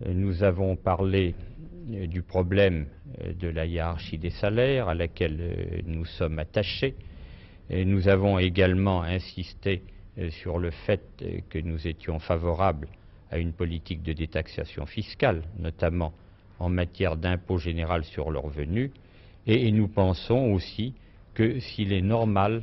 Nous avons parlé du problème de la hiérarchie des salaires à laquelle nous sommes attachés. Et nous avons également insisté sur le fait que nous étions favorables à une politique de détaxation fiscale, notamment en matière d'impôt général sur le revenu. Et nous pensons aussi que s'il est normal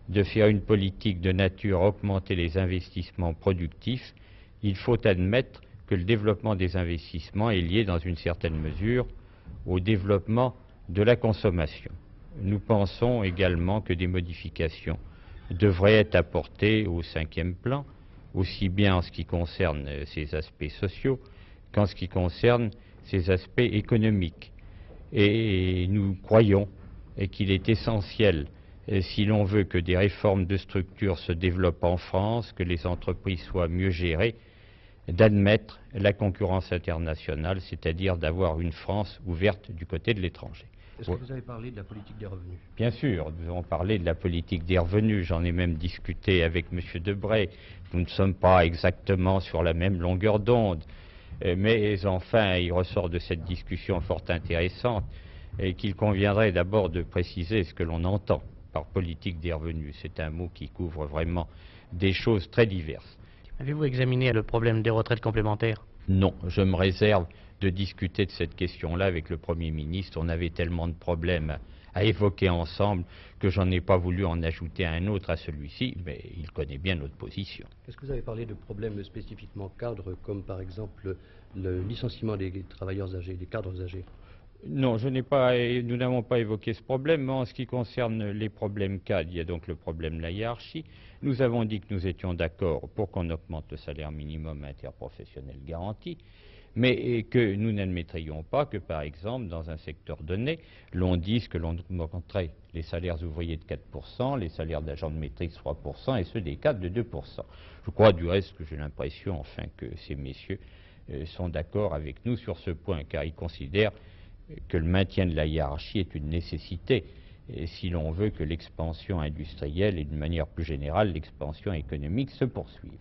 de faire une politique de nature à augmenter les investissements productifs, il faut admettre que le développement des investissements est lié dans une certaine mesure au développement de la consommation. Nous pensons également que des modifications devraient être apportées au cinquième plan, aussi bien en ce qui concerne ses aspects sociaux qu'en ce qui concerne ses aspects économiques. Et nous croyons qu'il est essentiel, si l'on veut que des réformes de structure se développent en France, que les entreprises soient mieux gérées, d'admettre la concurrence internationale, c'est-à-dire d'avoir une France ouverte du côté de l'étranger. Est-ce que vous avez parlé de la politique des revenus? Bien sûr, nous avons parlé de la politique des revenus, j'en ai même discuté avec M. Debré. Nous ne sommes pas exactement sur la même longueur d'onde, mais enfin, il ressort de cette discussion fort intéressante qu'il conviendrait d'abord de préciser ce que l'on entend par politique des revenus. C'est un mot qui couvre vraiment des choses très diverses. Avez-vous examiné le problème des retraites complémentaires? Non, je me réserve de discuter de cette question-là avec le Premier ministre. On avait tellement de problèmes à évoquer ensemble que j'en ai pas voulu en ajouter un autre à celui-ci, mais il connaît bien notre position. Est-ce que vous avez parlé de problèmes spécifiquement cadres, comme par exemple le licenciement des travailleurs âgés, des cadres âgés? Non, nous n'avons pas évoqué ce problème, mais en ce qui concerne les problèmes cadres, il y a donc le problème de la hiérarchie. Nous avons dit que nous étions d'accord pour qu'on augmente le salaire minimum interprofessionnel garanti, mais que nous n'admettrions pas que, par exemple, dans un secteur donné, l'on dise que l'on augmenterait les salaires ouvriers de 4%, les salaires d'agents de maîtrise 3% et ceux des cadres de 2%. Je crois du reste que j'ai l'impression, enfin, que ces messieurs sont d'accord avec nous sur ce point, car ils considèrent que le maintien de la hiérarchie est une nécessité si l'on veut que l'expansion industrielle et d'une manière plus générale l'expansion économique se poursuivent.